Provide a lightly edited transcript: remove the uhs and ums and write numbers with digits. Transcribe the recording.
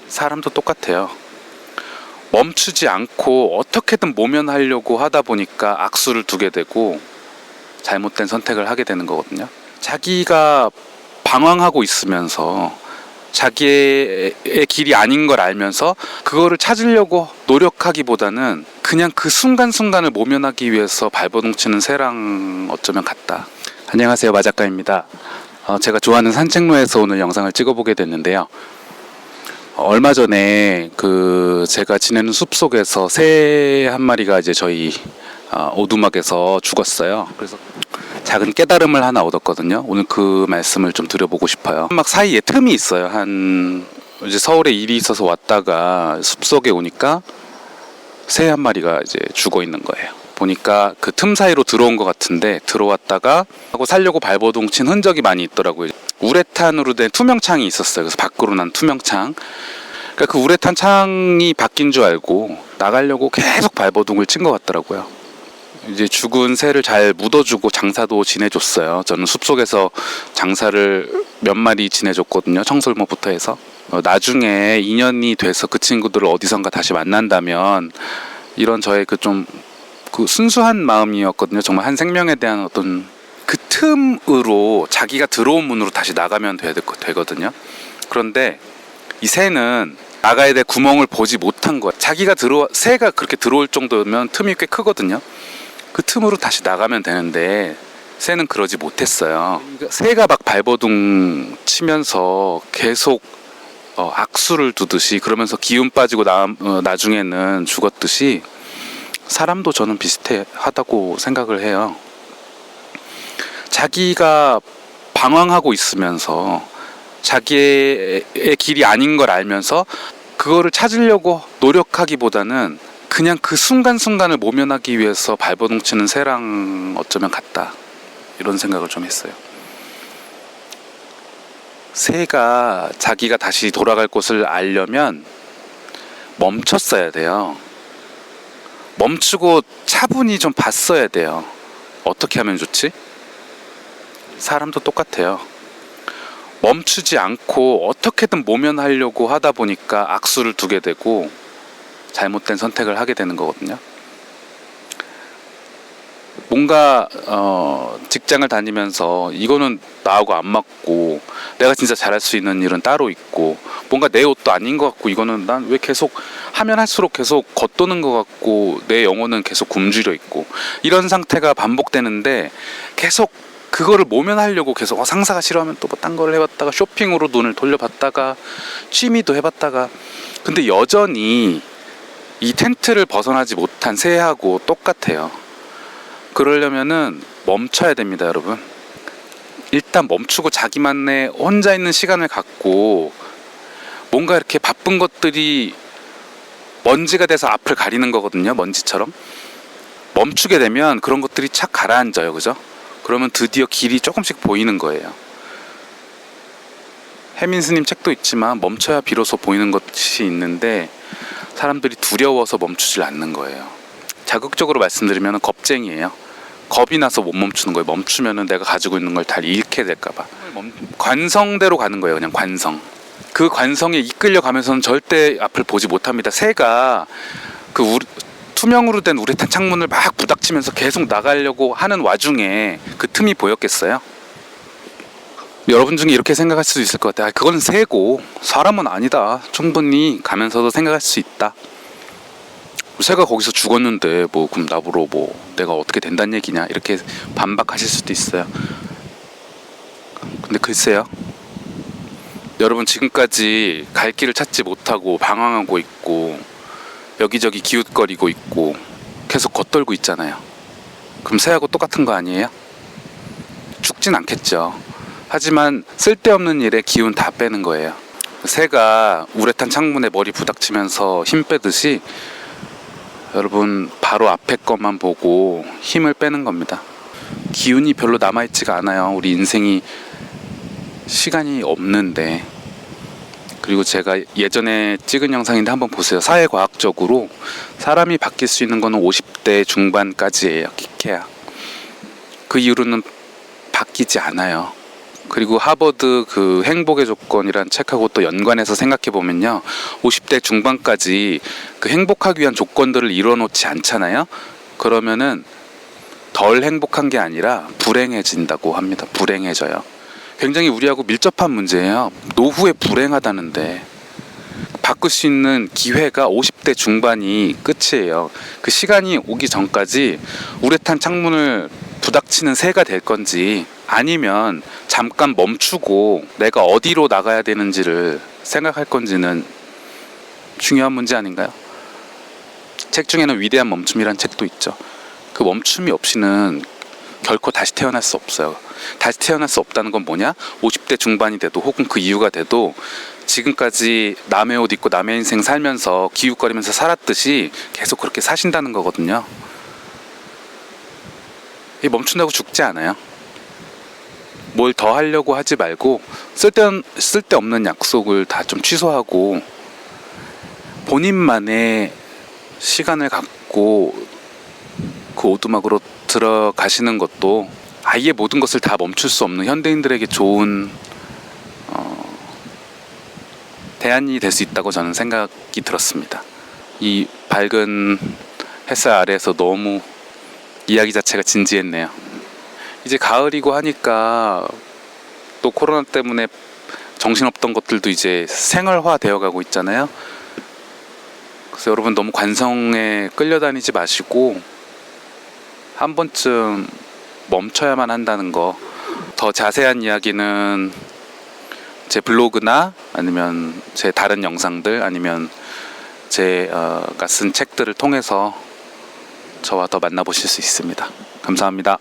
사람도 똑같아요. 멈추지 않고 어떻게든 모면하려고 하다 보니까 악수를 두게 되고 잘못된 선택을 하게 되는 거거든요. 자기가 방황하고 있으면서 자기의 길이 아닌 걸 알면서 그거를 찾으려고 노력하기보다는 그냥 그 순간순간을 모면하기 위해서 발버둥 치는 새랑 어쩌면 같다. 안녕하세요, 마작가입니다. 제가 좋아하는 산책로에서 오늘 영상을 찍어보게 됐는데요. 얼마 전에 제가 지내는 숲속에서 새 한 마리가 이제 저희 오두막에서 죽었어요. 그래서 작은 깨달음을 하나 얻었거든요. 오늘 그 말씀을 좀 드려보고 싶어요. 막 사이에 틈이 있어요. 이제 서울에 일이 있어서 왔다가 숲속에 오니까 새 한 마리가 이제 죽어 있는 거예요. 보니까 그 틈 사이로 들어온 것 같은데 들어왔다가 하고 살려고 발버둥 친 흔적이 많이 있더라고요. 우레탄으로 된 투명 창이 있었어요. 그래서 밖으로 난 투명 창. 그러니까 그 우레탄 창이 바뀐 줄 알고 나가려고 계속 발버둥을 친 것 같더라고요. 이제 죽은 새를 잘 묻어주고 장사도 지내줬어요. 저는 숲속에서 장사를 몇 마리 지내줬거든요. 청설모부터 해서. 나중에 인연이 돼서 그 친구들을 어디선가 다시 만난다면 이런 저의 그 순수한 마음이었거든요. 정말 한 생명에 대한 어떤 그 틈으로 자기가 들어온 문으로 다시 나가면 되거든요. 그런데 이 새는 나가야 될 구멍을 보지 못한 거예요. 새가 그렇게 들어올 정도면 틈이 꽤 크거든요. 그 틈으로 다시 나가면 되는데 새는 그러지 못했어요. 새가 막 발버둥 치면서 계속 악수를 두듯이 그러면서 기운 빠지고 나중에는 죽었듯이 사람도 저는 비슷하다고 생각을 해요. 자기가 방황하고 있으면서 자기의 길이 아닌 걸 알면서 그거를 찾으려고 노력하기보다는 그냥 그 순간순간을 모면하기 위해서 발버둥 치는 새랑 어쩌면 같다. 이런 생각을 좀 했어요. 새가 자기가 다시 돌아갈 곳을 알려면 멈췄어야 돼요. 멈추고 차분히 좀 봤어야 돼요. 어떻게 하면 좋지? 사람도 똑같아요. 멈추지 않고 어떻게든 모면하려고 하다 보니까 악수를 두게 되고 잘못된 선택을 하게 되는 거거든요. 뭔가 직장을 다니면서 이거는 나하고 안 맞고 내가 진짜 잘할 수 있는 일은 따로 있고 뭔가 내 옷도 아닌 것 같고 이거는 난 왜 계속 하면 할수록 계속 겉도는 것 같고 내 영혼은 계속 굶주려 있고 이런 상태가 반복되는데 계속 그거를 모면하려고 계속 상사가 싫어하면 또 뭐 딴 거를 해봤다가 쇼핑으로 돈을 돌려봤다가 취미도 해봤다가 근데 여전히 이 텐트를 벗어나지 못한 새하고 똑같아요. 그러려면은 멈춰야 됩니다, 여러분. 일단 멈추고 자기만의 혼자 있는 시간을 갖고 뭔가 이렇게 바쁜 것들이 먼지가 돼서 앞을 가리는 거거든요. 먼지처럼. 멈추게 되면 그런 것들이 착 가라앉아요. 그죠? 그러면 드디어 길이 조금씩 보이는 거예요. 혜민 스님 책도 있지만 멈춰야 비로소 보이는 것이 있는데 사람들이 두려워서 멈추질 않는 거예요. 자극적으로 말씀드리면 겁쟁이에요. 겁이 나서 못 멈추는 거예요. 멈추면은 내가 가지고 있는 걸 다 잃게 될까봐. 관성대로 가는 거예요. 그냥 관성. 그 관성에 이끌려 가면서는 절대 앞을 보지 못합니다. 새가 투명으로 된 우레탄 창문을 막 부닥치면서 계속 나가려고 하는 와중에 그 틈이 보였겠어요? 여러분 중에 이렇게 생각할 수도 있을 것 같아요. 그건 새고 사람은 아니다. 충분히 가면서도 생각할 수 있다. 새가 거기서 죽었는데 그럼 나보러 내가 어떻게 된다는 얘기냐 이렇게 반박하실 수도 있어요. 근데 글쎄요. 여러분 지금까지 갈 길을 찾지 못하고 방황하고 있고 여기저기 기웃거리고 있고 계속 겉돌고 있잖아요. 그럼 새하고 똑같은 거 아니에요? 죽진 않겠죠. 하지만 쓸데없는 일에 기운 다 빼는 거예요. 새가 우레탄 창문에 머리 부닥치면서 힘 빼듯이 여러분 바로 앞에 것만 보고 힘을 빼는 겁니다. 기운이 별로 남아있지가 않아요. 우리 인생이 시간이 없는데. 그리고 제가 예전에 찍은 영상인데 한번 보세요. 사회과학적으로 사람이 바뀔 수 있는 거는 50대 중반까지예요. 기캐야. 그 이후로는 바뀌지 않아요. 그리고 하버드 그 행복의 조건이란 책하고 또 연관해서 생각해 보면요. 50대 중반까지 그 행복하기 위한 조건들을 이뤄놓지 않잖아요. 그러면은 덜 행복한 게 아니라 불행해진다고 합니다. 불행해져요. 굉장히 우리하고 밀접한 문제예요. 노후에 불행하다는데 바꿀 수 있는 기회가 50대 중반이 끝이에요. 그 시간이 오기 전까지 우레탄 창문을 부닥치는 새가 될 건지 아니면 잠깐 멈추고 내가 어디로 나가야 되는지를 생각할 건지는 중요한 문제 아닌가요? 책 중에는 위대한 멈춤이란 책도 있죠. 그 멈춤이 없이는 결코 다시 태어날 수 없어요. 다시 태어날 수 없다는 건 뭐냐? 50대 중반이 돼도 혹은 그 이유가 돼도 지금까지 남의 옷 입고 남의 인생 살면서 기웃거리면서 살았듯이 계속 그렇게 사신다는 거거든요. 이 멈춘다고 죽지 않아요. 뭘 더 하려고 하지 말고 쓸데없는 약속을 다 좀 취소하고 본인만의 시간을 갖고 그 오두막으로 들어가시는 것도 아예 모든 것을 다 멈출 수 없는 현대인들에게 좋은 대안이 될 수 있다고 저는 생각이 들었습니다. 이 밝은 햇살 아래에서 너무 이야기 자체가 진지했네요. 이제 가을이고 하니까 또 코로나 때문에 정신없던 것들도 이제 생활화 되어 가고 있잖아요. 그래서 여러분 너무 관성에 끌려다니지 마시고 한 번쯤 멈춰야만 한다는 거. 더 자세한 이야기는 제 블로그나 아니면 제 다른 영상들 아니면 제가 쓴 책들을 통해서 저와 더 만나보실 수 있습니다. 감사합니다.